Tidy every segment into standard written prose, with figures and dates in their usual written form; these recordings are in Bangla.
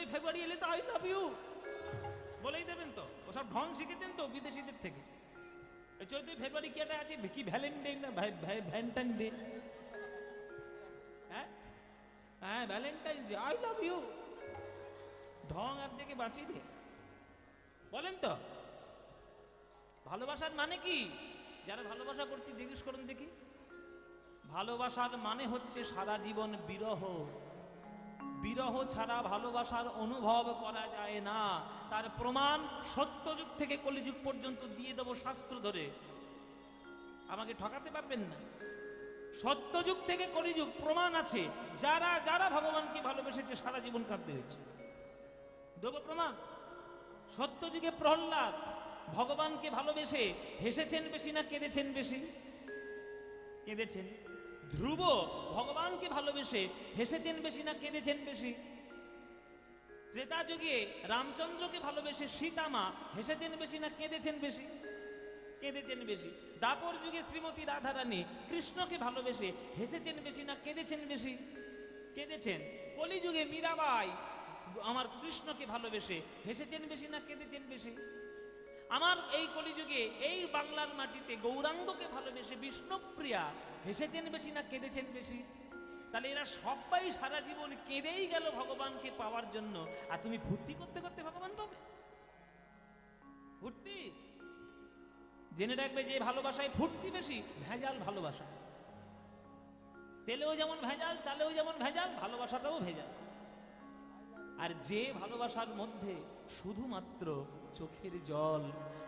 14ই ফেব্রুয়ারি এলে তো আই লাভ ইউ বলেই দেবেন তো, ওসব ঢং শিখেছেন তো বিদেশিদের থেকে। 14ই ফেব্রুয়ারি কি একটা আছে, কি ভ্যালেন্টাইন না ভ্যালেন্টাইন ডে, হ্যাঁ হ্যাঁ Valentine day, I love you, ঢং আর থেকে বাঁচিয়ে দে বলেন তো। ভালোবাসার মানে কি? যারা ভালোবাসা করছি জিজ্ঞেস করুন দেখি। ভালোবাসার মানে হচ্ছে সারা জীবন বিরহ। বিরহ ছাড়া ভালোবাসার অনুভব করা যায় না। তার প্রমাণ সত্যযুগ থেকে কলিযুগ পর্যন্ত দিয়ে দেব শাস্ত্র ধরে, আমাকে ঠকাতে পারবেন না। সত্যযুগ থেকে কলিযুগ প্রমাণ আছে, যারা যারা ভগবানকে ভালোবেসেছে সারা জীবন কাঁদতে হয়েছে, দেব প্রমাণ। সত্যযুগে প্রহ্লাদ ভগবানকে ভালোবেসে হেসেছেন বেশি না কেঁদেছেন বেশি? কেঁদেছেন। ধ্রুব ভগবানকে ভালোবেসে হেসেছেন বেশি না কেঁদেছেন বেশি? ত্রেতা যুগে রামচন্দ্রকে ভালোবেসে সীতামা হেসেছেন বেশি না কেঁদেছেন বেশি? কেঁদেছেন বেশি। দাপর যুগে শ্রীমতী রাধারানী কৃষ্ণকে ভালোবেসে হেসেছেন বেশি না কেঁদেছেন বেশি? কেঁদেছেন। কলিযুগে মীরাবাই আমার কৃষ্ণকে ভালোবেসে হেসেছেন বেশি না কেঁদেছেন বেশি? আমার এই কলিযুগে এই বাংলার মাটিতে গৌরাঙ্গকে ভালোবেসে বিষ্ণুপ্রিয়া হেসেছেন বেশি না কেঁদেছেন বেশি? তাহলে এরা সবাই সারা জীবন কেঁদেই গেল ভগবানকে পাওয়ার জন্য, আর তুমি ফুর্তি করতে করতে ভগবান পাবে? ফুর্তি জেনে রাখবে, যে ভালোবাসায় ফুর্তি বেশি, ভেজাল ভালোবাসা। তেলেও যেমন ভেজাল, চালেও যেমন ভেজাল, ভালোবাসাটাও ভেজাল। আর যে ভালোবাসার মধ্যে শুধুমাত্র চোখের জল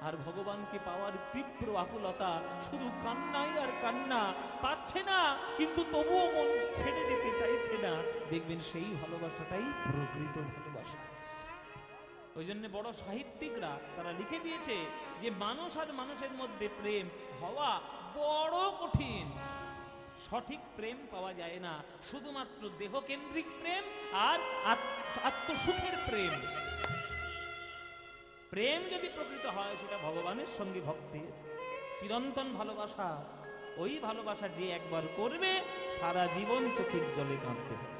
আর ভগবানকে পাওয়ার তীব্র আকুলতা, শুধু কান্নাই আর কান্না, পাচ্ছে না কিন্তু তবুও মন ছেড়ে যেতে চাইছে না, দেখবেন সেই ভালোবাসাটাই প্রকৃত ভালোবাসা। ওই জন্য বড় সাহিত্যিকরা তারা লিখে দিয়েছে যে মানুষ আর মানুষের মধ্যে প্রেম হওয়া বড় কঠিন। সঠিক প্রেম পাওয়া যায় না, শুধুমাত্র দেহকেন্দ্রিক প্রেম আর আত্মসুখের প্রেম। প্রেম যদি প্রকৃত হয় সেটা ভগবানের সঙ্গে ভক্তের চিরন্তন ভালোবাসা। ওই ভালোবাসা যে একবার করবে সারা জীবন চোখের জলে কাঁদতে হবে।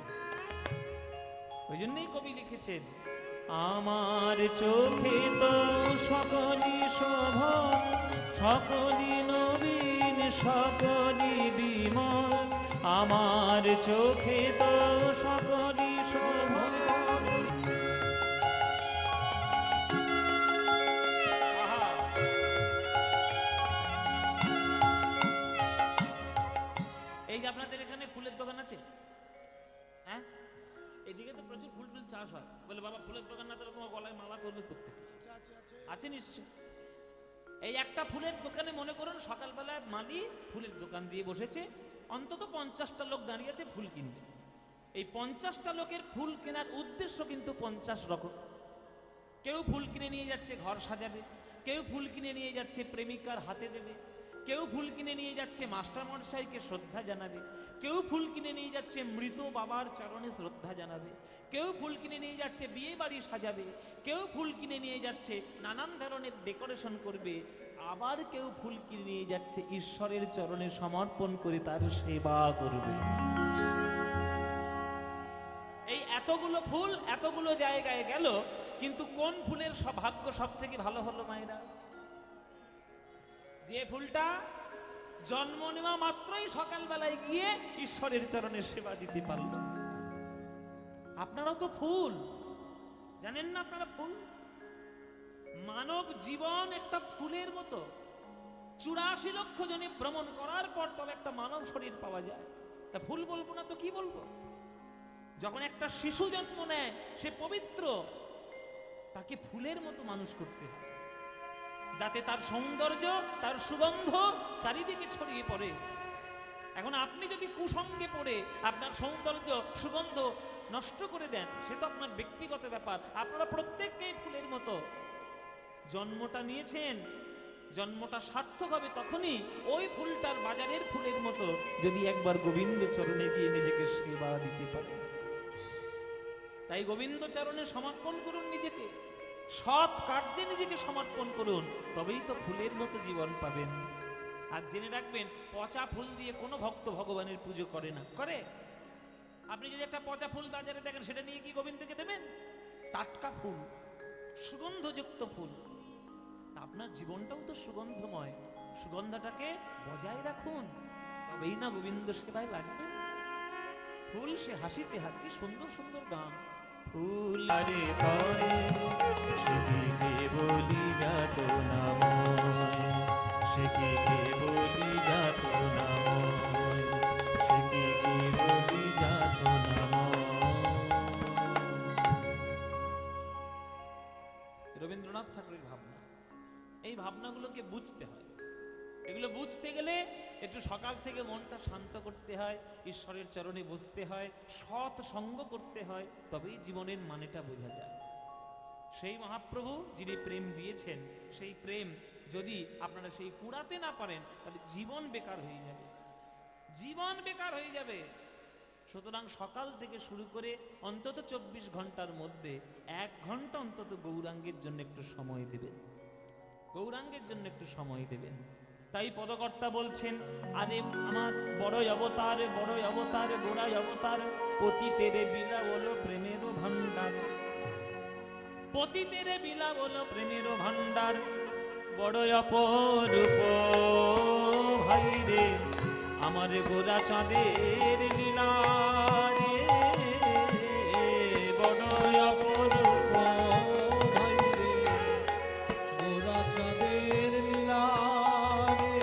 ওই জন্যই কবি লিখেছেন, আমার চোখে তো সকলই শোভন, সকলই নবীন, সকলই বিমল, আমার চোখে তো সকলই শোভন। এই যে আপনাদের এখানে ফুলের দোকান আছে, হ্যাঁ এদিকে তো প্রচুর ফুল টুল চাষ হয়। বলে বাবা ফুলের দোকান না তাহলে তোমার গলায় মালা করবে করতে আছে নিশ্চয়। এই একটা ফুলের দোকানে মনে করুন সকালবেলায় মালি ফুলের দোকান দিয়ে বসেছে, অন্তত 50টা লোক দাঁড়িয়ে আছে ফুল কিনবে। এই 50টা লোকের ফুল কেনার উদ্দেশ্য কিন্তু 50 রকম। কেউ ফুল কিনে নিয়ে যাচ্ছে ঘর সাজাবে, কেউ ফুল কিনে নিয়ে যাচ্ছে প্রেমিকার হাতে দেবে, কেউ ফুল কিনে নিয়ে যাচ্ছে মাস্টারমশাইকে শ্রদ্ধা জানাবে, কেউ ফুল কিনে নিয়ে যাচ্ছে মৃত বাবার চরণে শ্রদ্ধা জানাবে, কেউ ফুল কিনে নিয়ে যাচ্ছে বিয়ে বাড়ি সাজাবে, কেউ ফুল কিনে নিয়ে যাচ্ছে নানান ধরনের ডেকোরেশন করবে, আবার কেউ ফুল কিনে নিয়ে যাচ্ছে ঈশ্বরের চরণে সমর্পণ করে তার সেবা করবে। এই এতগুলো ফুল এতগুলো জায়গায় গেল, কিন্তু কোন ফুলের ভাগ্য সব থেকে ভালো হলো মায়েরা? যে ফুলটা জন্ম নেওয়া মাত্রই সকালবেলায় গিয়ে ঈশ্বরের চরণে সেবা দিতে পারল। আপনারাও তো ফুল, জানেন না আপনারা ফুল? মানব জীবন একটা ফুলের মতো। 84 লক্ষ জনে ভ্রমণ করার পর তবে একটা মানব শরীর পাওয়া যায়। তা ফুল বলবো না তো কি বলবো? যখন একটা শিশু জন্ম নেয় সে পবিত্র, তাকে ফুলের মতো মানুষ করতে হয়, যাতে তার সৌন্দর্য তার সুগন্ধ চারিদিকে ছড়িয়ে পড়ে। এখন আপনি যদি কুসঙ্গে পড়ে আপনার সৌন্দর্য সুগন্ধ নষ্ট করে দেন, সে তো আপনার ব্যক্তিগত ব্যাপার। আপনারা প্রত্যেককেই ফুলের মতো জন্মটা নিয়েছেন, জন্মটা সার্থক হবে তখনই ওই ফুলটার বাজারের ফুলের মতো যদি একবার গোবিন্দ চরণে গিয়ে নিজেকে সেবা দিতে পারে। তাই গোবিন্দ চরণে সমর্পণ করুন নিজেকে, সৎ কার্যে নিজেকে সমর্পণ করুন, তবেই তো ফুলের মতো জীবন পাবেন। আর জেনে রাখবেন, পচা ফুল দিয়ে কোনো ভক্ত ভগবানের পুজো করে না। করে? আপনি যদি একটা পচা ফুল বাজারে দেখেন, সেটা নিয়ে কি গোবিন্দকে দেবেন? টাটকা ফুল, সুগন্ধযুক্ত ফুল। আপনার জীবনটাও তো সুগন্ধময়, সুগন্ধটাকে বজায় রাখুন, তবেই না গোবিন্দ সেবায় লাগবে। ফুল সে হাসিতে হাসি, সুন্দর সুন্দর গান। ফুল আরে করে সে কি বলি যাত নাময়, সে কি বলি যাত নাময়, সে কি বলি যাত নাময়। রবীন্দ্রনাথ ঠাকুরের ভাবনা, এই ভাবনাগুলোকে বুঝতে হয়। এগুলো বুঝতে গেলে একটু সকাল থেকে মনটা শান্ত করতে হয়, ঈশ্বরের চরণে বসতে হয়, সৎ সঙ্গ করতে হয়, তবেই জীবনের মানেটা বোঝা যায়। সেই মহাপ্রভু যিনি প্রেম দিয়েছেন, সেই প্রেম যদি আপনারা সেই কুড়াতে না পারেন, তাহলে জীবন বেকার হয়ে যাবে, জীবন বেকার হয়ে যাবে। সুতরাং সকাল থেকে শুরু করে অন্তত 24 ঘন্টার মধ্যে 1 ঘন্টা অন্তত গৌরাঙ্গের জন্য একটু সময় দেবেন, গৌরাঙ্গের জন্য একটু সময় দেবেন। তাই পদকর্তা বলছেন, আরে আমার বড়ই অবতার, বড়ই অবতার, গোড়াই অবতার, পতিতেরে বিলা বলো প্রেমের ভান্ডার, পতিতেরে বিলা বলো প্রেমের ভান্ডার, বড়ই অপরূপ ভাই রে আমার গোরা চাঁদের লীলা রে, বড়ই অপরূপ ভাই রে গোরা চাঁদের লীলা রে।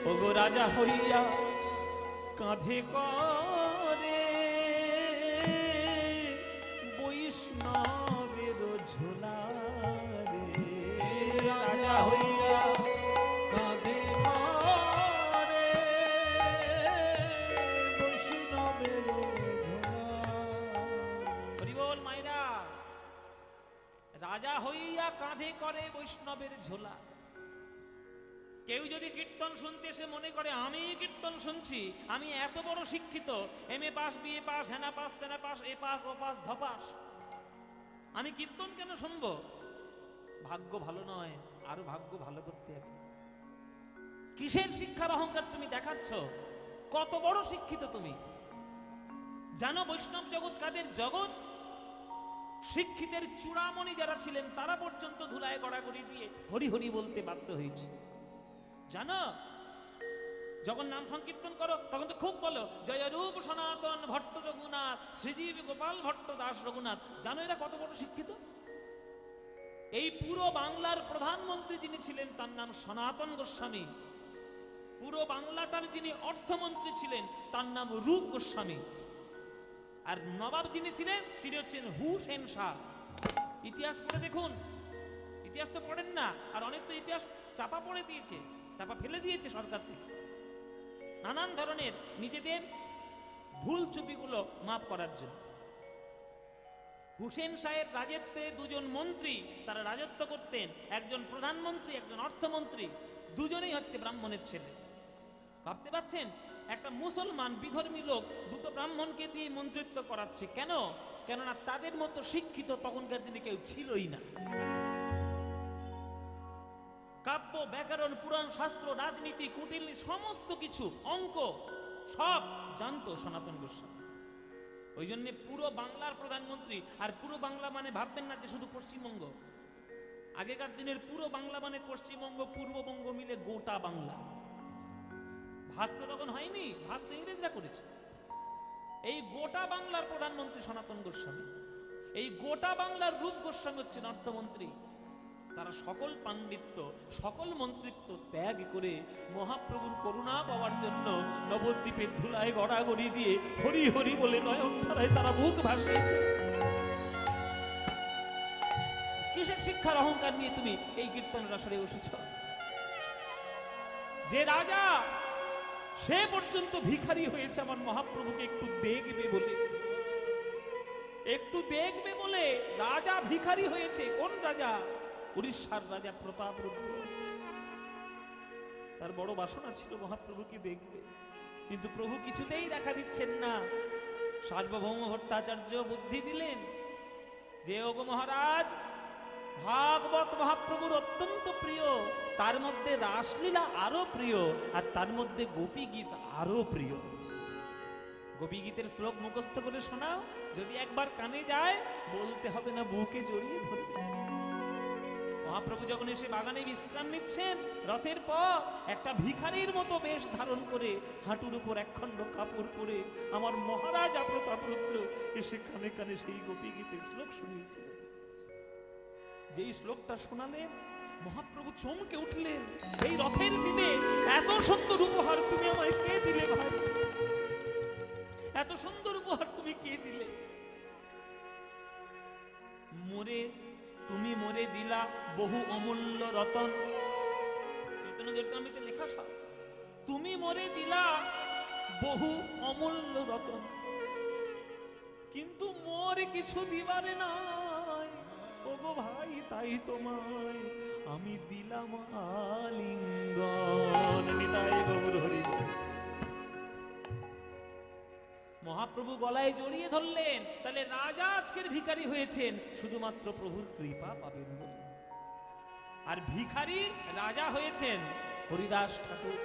ও গো রাজা হইয়া কাঁধে করে বৈষ্ণবের ঝোলা রে, রাজা হইয়া কাঁধে করে বৈষ্ণবের ঝোলা। হরি বল মায়েরা, রাজা হইয়া কাঁধে করে বৈষ্ণবের ঝোলা। কেউ যদি কীর্তন শুনতে এসে মনে করে আমি কীর্তন শুনছি, আমি এত বড় শিক্ষিত, MA পাস, BA পাস, হেনা পাস, তেনা পাস, এ পাস, ও পাস, ধপাস, আমি কীর্তন কেন শুনবো? ভাগ্য ভালো নয়, আরো ভাগ্য ভালো করতে হবে। কিসের শিক্ষার অহংকার তুমি দেখাচ্ছ? কত বড় শিক্ষিত তুমি জানো? বৈষ্ণব জগৎ কাদের জগৎ? শিক্ষিতের চূড়ামণি যারা ছিলেন তারা পর্যন্ত ধুলায় গড়াগড়ি দিয়ে হরি হরি বলতে বাধ্য হয়েছে, জানো? যখন নাম সংকীর্তন করো তখন তো খুব বলো জয় রূপ সনাতন ভট্ট রঘুনাথ, শ্রীজীব গোপাল ভট্ট দাস রঘুনাথ। জানো এরা কত বড় শিক্ষিত? এই পুরো বাংলার প্রধানমন্ত্রী যিনি ছিলেন তার নাম সনাতন গোস্বামী, পুরো বাংলাটার যিনি অর্থমন্ত্রী ছিলেন তার নাম রূপ গোস্বামী, আর নবাব যিনি ছিলেন তিনি হচ্ছেন হুসেন শাহ। ইতিহাস পড়ে দেখুন, ইতিহাস তো পড়েন না, আর অনেক তো ইতিহাস চাপা পড়ে দিয়েছে, চাপা ফেলে দিয়েছে সরকার থেকে, নানান ধরনের নিজেদের ভুল চুপিগুলো মাফ করার জন্য। হুসেন শাহের রাজত্বে দুজন মন্ত্রী তারা রাজত্ব করতেন, একজন প্রধানমন্ত্রী, একজন অর্থমন্ত্রী, দুজনেই হচ্ছে ব্রাহ্মণের ছেলে। ভাবতে পারছেন? একটা মুসলমান বিধর্মী লোক দুটো ব্রাহ্মণকে দিয়ে মন্ত্রিত্ব করাচ্ছে, কেন? কেননা তাদের মতো শিক্ষিত তখনকার দিনে কেউ ছিলই না। কাব্য, ব্যাকরণ, পুরাণ শাস্ত্র, রাজনীতি, কুটিল, সমস্ত কিছু, অঙ্ক সব জানতো সনাতন গোস্বামী। ওই জন্য পুরো বাংলার প্রধানমন্ত্রী। আর পুরো বাংলা মানে ভাববেন না যে শুধু পশ্চিমবঙ্গ, আগেকার দিনের পুরো বাংলা মানে পশ্চিমবঙ্গ পূর্ববঙ্গ মিলে গোটা বাংলা। ভাগ তো তখন হয়নি, ভাগ তো ইংরেজরা করেছে। এই গোটা বাংলার প্রধানমন্ত্রী সনাতন গোস্বামী, এই গোটা বাংলার রূপ গোস্বামী হচ্ছেন অর্থমন্ত্রী। তারা সকল পাণ্ডিত্য, সকল মন্ত্রিত্ব ত্যাগ করে মহাপ্রভুর করুণা পাওয়ার জন্য নবদ্বীপের ধুলায় গড়াগড়ি দিয়ে হরি হরি বলে নয়ন ধারায় তারা বুক ভাসিয়েছে। কিসের শিক্ষার অহংকার নিয়ে তুমি এই কীর্তনের আসরে বসেছ? যে রাজা সে পর্যন্ত ভিখারি হয়েছে আমার মহাপ্রভুকে একটু দেখবে বলে, একটু দেখবে বলে রাজা ভিখারি হয়েছে। কোন রাজা? উড়িষ্যার রাজা প্রতাপরুদ্র। তার বড় বাসনা ছিল মহাপ্রভুকে দেখবে, কিন্তু প্রভু কিছুতেই দেখা দিচ্ছেন না। সার্বভৌম ভট্টাচার্য বুদ্ধি দিলেন যে ওগো মহারাজ, ভাগবত মহাপ্রভুর অত্যন্ত প্রিয়, তার মধ্যে রাসলীলা আরো প্রিয়, আর তার মধ্যে গোপী গীত আরো প্রিয়। গোপী গীতের শ্লোক মুখস্থ করে শোনাও, যদি একবার কানে যায় বলতে হবে না, বুকে জড়িয়ে ধরবে। মহাপ্রভু যখন এসে বাগানে বিশ্রাম নিচ্ছেন, রথের পর একটা ভিখারির মতো বেশ ধারণ করে হাঁটুর উপর একখণ্ড কাপড় পরে আমার মহারাজা প্রতাপরুদ্র এসে কানে কানে সেই গোপী গীতের শ্লোক শুনিয়েছিলেন। যেই শ্লোকটা শোনালেন মহাপ্রভু চমকে উঠলেন, এই রথের দিনে এত সুন্দর উপহার তুমি আমায় কে দিলে ভাই, এত সুন্দর উপহার তুমি কে দিলে? তুমি মোরে দিলা বহু অমূল্য রতন। চৈতন্য চরিতামৃতে লেখা সব, তুমি মোরে দিলা বহু অমূল্য রতন, কিন্তু মোরে কিছু দিবারে নাই। ওগো ভাই তাই তোমায় আমি দিলাম আলিঙ্গন। নিতাই গৌর হরি। মহাপ্রভু গলায় জড়িয়ে ধরলেন, তাহলে রাজা আজকের ভিখারি হয়েছেন শুধুমাত্র প্রভুর কৃপা পাবেন বলে। আর ভিখারি রাজা হয়েছেন হরিদাস ঠাকুর।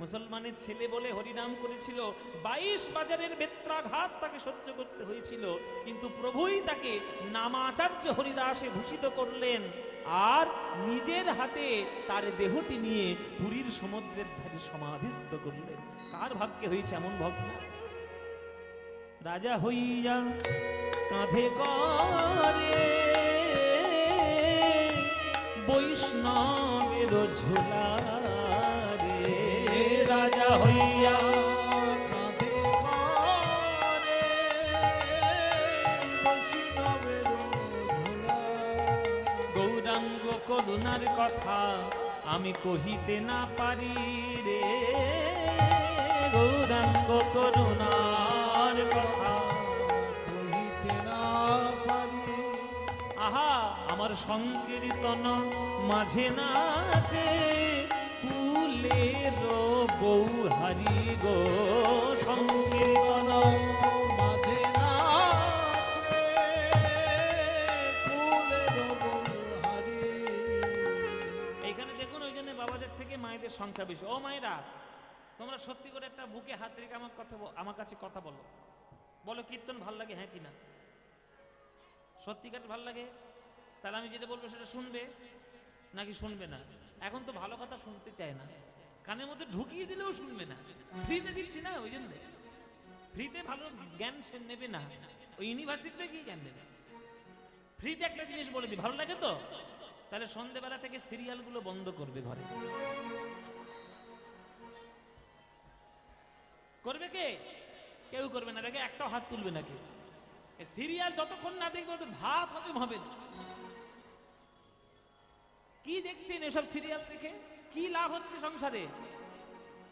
মুসলমানের ছেলে বলে হরিনাম করেছিল, 22 বাজারের বেত্রাঘাত তাকে সহ্য করতে হয়েছিল, কিন্তু প্রভুই তাকে নামাচার্য হরিদাসে ভূষিত করলেন আর নিজের হাতে তার দেহটি নিয়ে পুরীর সমুদ্রের ধারে সমাধিস্থ করলেন। কার ভাগ্যে হয়েছে এমন ভগ্ন? রাজা হইয়া কাঁধে করে বৈষ্ণবের ঝোলা রে, রাজা হইয়া কাঁধে করে বৈষ্ণবের ঝোলা। গৌরাঙ্গ করুণার কথা আমি কহিতে না পারি রে, গৌরাঙ্গ করুণার কথা কহিতে না পারি। আহা আমার সংকীর্তন মাঝে নাচে কুলের বউ হারি গো, সংকীর্তন মাঝে নাচে কুলের বউ হারি। এইখানে দেখুন, ওই জন্য বাবাদের থেকে মায়েদের সংখ্যা বেশি। ও মায়েরা, তোমরা সত্যি করে একটা বুকে হাত রেখে আমার কাছে কথা বলো, বলো কীর্তন ভাল লাগে হ্যাঁ কিনা? সত্যিকার ভাল লাগে? তাহলে আমি যেটা বলবো সেটা শুনবে নাকি শুনবে না? এখন তো ভালো কথা শুনতে চায় না, কানের মধ্যে ঢুকিয়ে দিলেও শুনবে না। ফ্রিতে দিচ্ছি না, ওই জন্য ফ্রিতে ভালো জ্ঞান সে নেবে না, ওই ইউনিভার্সিটিতে কি জ্ঞান নেবে? ফ্রিতে একটা জিনিস বলে দিই, ভালো লাগে তো? তাহলে সন্ধ্যেবেলা থেকে সিরিয়ালগুলো বন্ধ করবে ঘরে। করবে কে? কেউ করবে না, দেখে একটাও হাত তুলবে না কেউ। সিরিয়াল যতক্ষণ না দেখবে তো ভাত হজম হবে না। কি দেখছেন এসব সিরিয়াল দেখে? কি লাভ হচ্ছে সংসারে?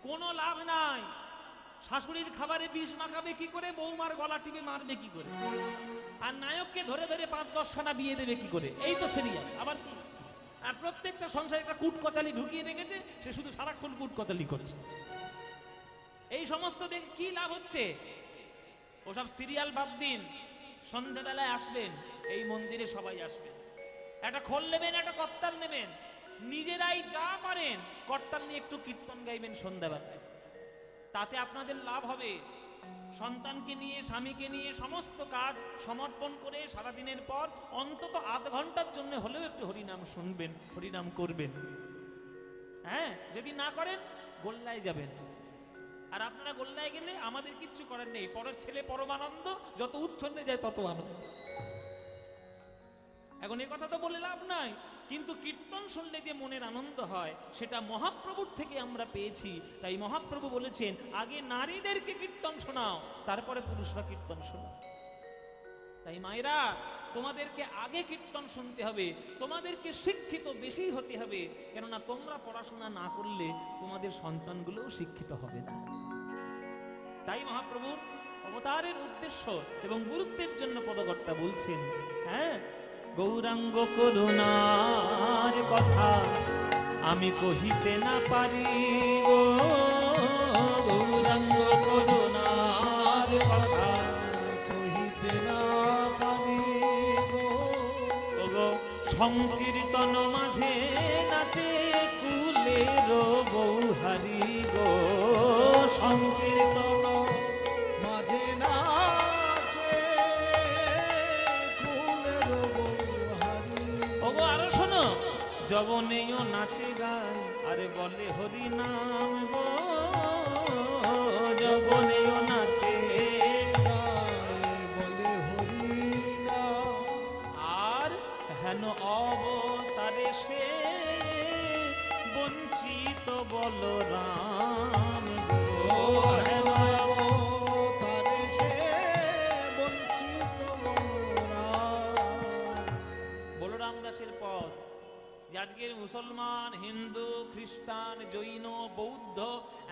কোনো লাভ নাই। শাশুড়ির খাবারে বিষ মাখাবে কি করে, বৌমার গলা টিপে মারবে কি করে, আর নায়ককে ধরে ধরে 5-10 খানা বিয়ে দেবে কি করে, এই তো সিরিয়াল। আবার কি? আর প্রত্যেকটা সংসারে একটা কুটকচালি ঢুকিয়ে রেখেছে, সে শুধু সারাক্ষণ কুটকচালি করছে। এই সমস্ত দেখে কি লাভ হচ্ছে? ওসব সিরিয়াল বাদ দিন, সন্ধ্যাবেলায় আসবেন, এই মন্দিরে সবাই আসবেন, একটা খোল নেবেন, একটা করতাল নেবেন, নিজেরাই যা পারেন করতাল নিয়ে একটু কীর্তন গাইবেন সন্ধ্যাবেলায়। তাতে আপনাদের লাভ হবে। সন্তানকে নিয়ে, স্বামীকে নিয়ে সমস্ত কাজ সমর্পণ করে সারাদিনের পর অন্তত আধ ঘন্টার জন্য হলেও একটু হরিনাম শুনবেন, হরিনাম করবেন। হ্যাঁ, যদি না করেন গোল্লায় যাবেন। আর আপনারা গোল্লায় গেলে আমাদের কিচ্ছু করার নেই, পরের ছেলে পরমানন্দ, যত উচ্ছন্নে যায় তত আনন্দ। এখন এই কথা তো বলে লাভ নাই, কিন্তু কীর্তন শুনলে যে মনের আনন্দ হয় সেটা মহাপ্রভুর থেকে আমরা পেয়েছি। তাই মহাপ্রভু বলেছেন, আগে নারীদেরকে কীর্তন শোনাও, তারপরে পুরুষরা কীর্তন শোনাও। তাই মায়েরা, তোমাদেরকে আগে কীর্তন শুনতে হবে, তোমাদেরকে শিক্ষিত বেশি হতে হবে, কেননা তোমরা পড়াশোনা না করলে তোমাদের সন্তানগুলোও শিক্ষিত হবে না। তাই মহাপ্রভুর অবতারের উদ্দেশ্য এবং গুরুত্বের জন্য পদকর্তা বলছেন, হ্যাঁ, গৌরাঙ্গ করুণার কথা আমি কহিতে না পারি গো, গৌরাঙ্গ করুণার কথা কহিতে না পারি গো। ওগো সংকীর্তন মাঝে নাচে কুলের বউ হারি গো, সংকীর্তন যবনেও নাচে গায় আরে বলে হরি নাম গো, যবনেও নাচে গায়ে বলে হরি নাম। আর হেন অবতারে সে বঞ্চিত বলরাম গো, হেন তারে সে বঞ্চিত বলরাম দাসের পথ যে আজকের মুসলমান, হিন্দু, খ্রিস্টান, জৈন, বৌদ্ধ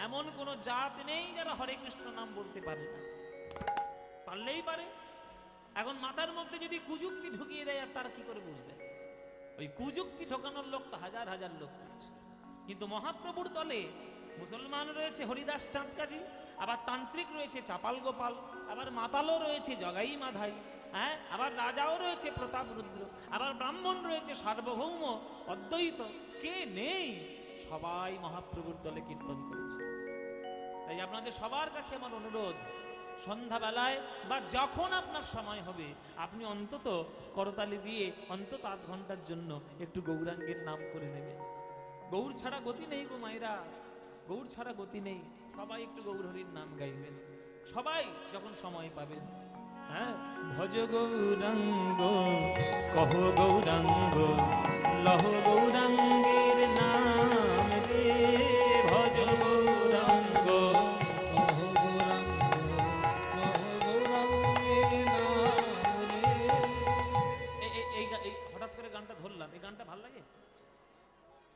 এমন কোন জাত নেই যারা হরে কৃষ্ণ নাম বলতে পারে না। পারলেই পারে। এখন মাথার মধ্যে যদি কুযুক্তি ঢুকিয়ে দেয় আর তারা কি করে বুঝবে? ওই কুযুক্তি ঢোকানোর লোক তো হাজার হাজার লোক আছে। কিন্তু মহাপ্রভুর দলে মুসলমান রয়েছে হরিদাস চাঁদ কাজী, আবার তান্ত্রিক রয়েছে চাপাল গোপাল, আবার মাতালও রয়েছে জগাই মাধাই, হ্যাঁ, আবার রাজাও রয়েছে প্রতাপ রুদ্র, আবার ব্রাহ্মণ রয়েছে সার্বভৌম অদ্বৈত। কে নেই? সবাই মহাপ্রভুর দলে কীর্তন করেছে। তাই আপনাদের সবার কাছে আমার অনুরোধ, সন্ধ্যাবেলায় বা যখন আপনার সময় হবে আপনি অন্তত করতালি দিয়ে অন্তত 8 ঘন্টার জন্য একটু গৌরাঙ্গের নাম করে নেবেন। গৌর ছাড়া গতি নেই গো মায়েরা, গৌর ছাড়া গতি নেই। সবাই একটু গৌর হরির নাম গাইবেন, সবাই যখন সময় পাবেন। হ্যাঁ, ভজ গৌরাঙ্গ কহ গৌরাঙ্গ লহ গৌরাঙ্গের নাম রে, ভজ গৌরাঙ্গ। হঠাৎ করে গানটা ধরলাম, এই গানটা ভাল লাগে?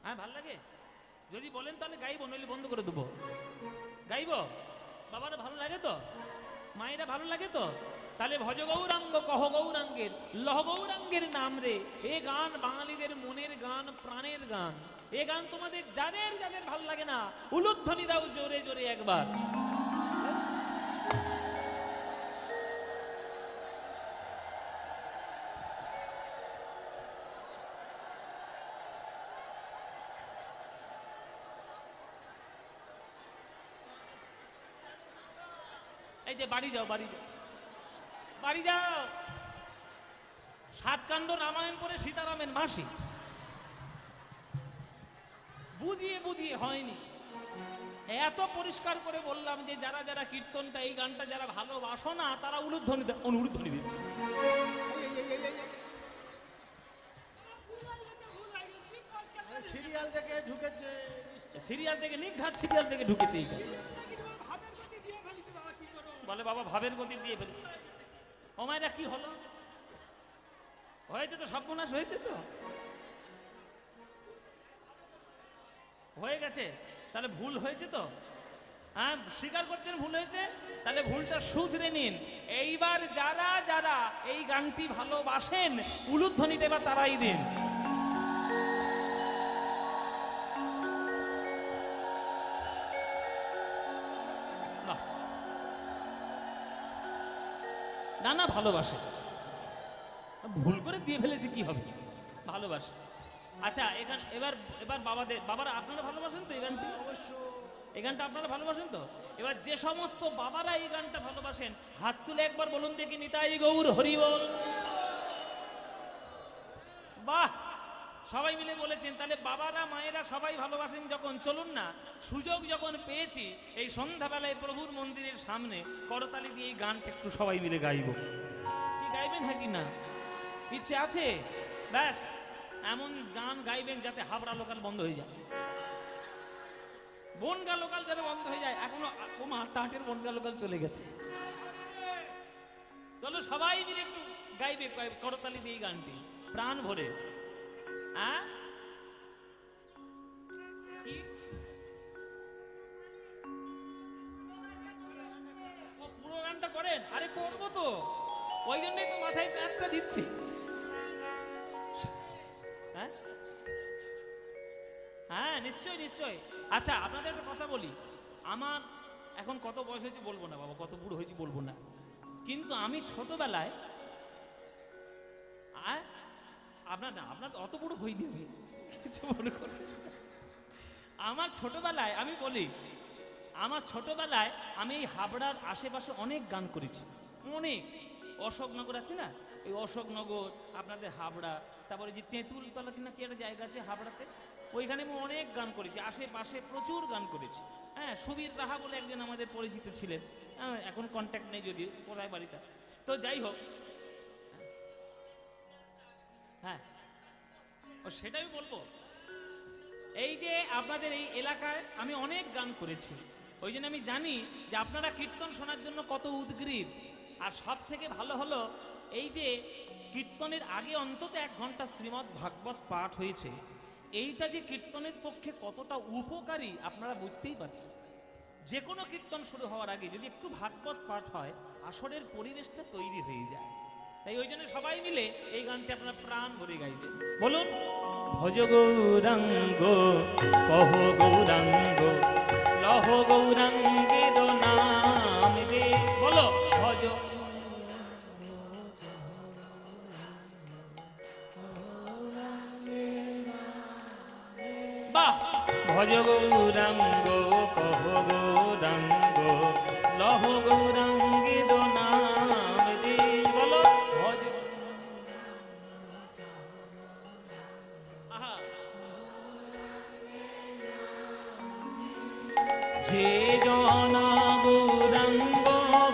হ্যাঁ ভাল লাগে? যদি বলেন তাহলে গাইবো, নইলে বন্ধ করে দেবো। গাইবো? বাবারা ভালো লাগে তো? মায়েরা ভালো লাগে তো? তাহলে ভজ গৌরাঙ্গ কহ গৌরাঙ্গের লহ গৌরাঙ্গের নাম রে। এ গান বাঙালিদের মনের গান, প্রাণের গান। এ গান তোমাদের যাদের যাদের ভালো লাগে না উলুধ্বনি দাও জোরে জোরে একবার। এই যে বাড়ি যাও, বাড়ি যাও, বাড়ি যাও। 7 কাণ্ড রামায়ণ পড়ে সীতারামের মাসি বুঝিয়ে বুঝিয়ে হয়নি। এত পরিষ্কার করে বললাম যে যারা যারা কীর্তনটা, এই গানটা যারা ভালোবাসো না তারা উলুধ্বনি দিচ্ছে। সিরিয়াল থেকে ঢুকেছে, সিরিয়াল থেকে নিঘাত সিরিয়াল থেকে ঢুকেছে এই গান। বলে বাবা ভাবের গতি দিয়ে ফেলেছে। ও মায়েরা কি হলো? হয়েছে তো, সর্বনাশ হয়েছে তো, হয়ে গেছে। তাহলে ভুল হয়েছে তো, হ্যাঁ স্বীকার করছেন ভুল হয়েছে, তাহলে ভুলটা শুধরে নিন। এইবার যারা যারা এই গানটি ভালোবাসেন উলুধ্বনিটা এবার তারাই দিন। না না ভালোবাসে, ভুল করে দিয়ে ফেলেছি কি হবে, ভালোবাসে। আচ্ছা এখানে এবার এবার বাবারা আপনারা ভালোবাসেন তো এই গানটি? অবশ্য এই গানটা আপনারা ভালোবাসেন তো? এবার যে সমস্ত বাবারা এই গানটা ভালোবাসেন হাত তুলে একবার বলুন দেখি, নিতাই গৌর হরি বল। বাহ, সবাই মিলে বলেছেন। তাহলে বাবারা মায়েরা সবাই ভালোবাসেন যখন, চলুন না সুযোগ যখন পেয়েছি এই সন্ধ্যাবেলায় প্রভুর মন্দিরের সামনে করতালি দিয়ে এই গানটা একটু সবাই মিলে গাইব। কি গাইবেন? হ্যাঁ কি না? ইচ্ছে আছে? ব্যাস এমন গান গাইবেন যাতে হাবড়া লোকাল বন্ধ হয়ে যায়, বনগা লোকাল যাতে বন্ধ হয়ে যায়। এখনো টাটের বনগা লোকাল চলে গেছে। চলো সবাই মিলে একটু গাইবে করতালি দিয়ে এই গানটি প্রাণ ভরে। পুরো গানটা করেন? আরে করবো তো, ওই জন্যই তো মাথায় প্যাঁচটা দিচ্ছি। হ্যাঁ নিশ্চয়ই নিশ্চয়ই। আচ্ছা আপনাদের একটা কথা বলি, আমার এখন কত বয়স হয়েছে বলবো না বাবা, কত বুড়ো হয়েছি বলবো না, কিন্তু আমি ছোটবেলায় আপনার অত বুড়ো হইনি আমি, কিছু মনে করি। আমার ছোটবেলায় আমি বলি, আমার ছোটবেলায় আমি এই হাবড়ার আশেপাশে অনেক গান করেছি, অনেক। অশোকনগর আছে না, এই অশোকনগর, আপনাদের হাবড়া, তারপরে যে তেঁতুলতলা কিনা কি একটা জায়গা আছে হাবড়াতে, ওইখানে আমি অনেক গান করেছি, আশেপাশে প্রচুর গান করেছি। হ্যাঁ, সুবীর রাহা বলে একজন আমাদের পরিচিত ছিলেন, এখন কন্ট্যাক্ট নেই যদিও, কোথায় বাড়িটা, তো যাই হোক। হ্যাঁ, ও সেটা আমি বলবো। এই যে আপনাদের এই এলাকায় আমি অনেক গান করেছি, ওই জন্য আমি জানি যে আপনারা কীর্তন শোনার জন্য কত উদগ্রীব। আর সব থেকে ভালো হলো এই যে কীর্তনের আগে অন্তত 1 ঘন্টা শ্রীমদ্ ভাগবত পাঠ হয়েছে, এইটা যে কীর্তনের পক্ষে কতটা উপকারী আপনারা বুঝতেই পারছেন। যে কোনো কীর্তন শুরু হওয়ার আগে যদি একটু ভাগবত পাঠ হয়, আসরের পরিবেশটা তৈরি হয়ে যায়। তাই ওই জন্য সবাই মিলে এই গানটি আপনারা প্রাণ ভরে গাইবেন। বলুন, ভজ গৌরাঙ্গ কহ গৌরাঙ্গ লহ গৌরাঙ্গের নাম রে। বলো, ভজ বাহ, ভজ গৌরাঙ্গ কহ গৌরাঙ্গ লহ গৌরাঙ্গের নাম রে। বলো, ভজ যে জন গৌরাঙ্গ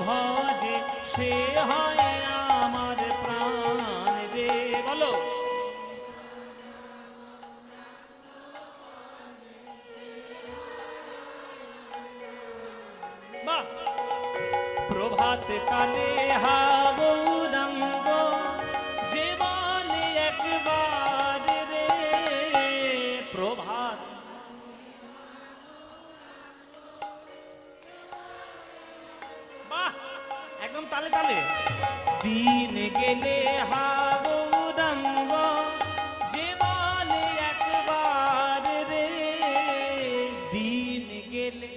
ভজে সে হয় আমার প্রাণ রে। বলো, বাহ, প্রভাত কালে হা গৌরাঙ্গ যে বলে একবার রে। প্রভাত, বাহ, একদম তালে তালে। দিন গেলে হা গৌরাঙ্গ যে বলে একবার রে। দিন গেলে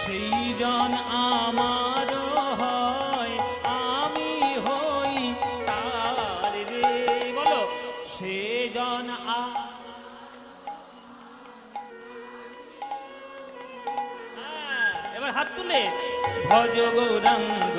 সেই জন আমার হয়, আমি হই তার রে। বলো, সে জন এবার হাত তুলে ভজ গৌরাঙ্গ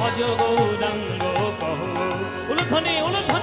ভজ গৌরাঙ্গ কহ। উলুধ্বনি, উলুধ্বনি।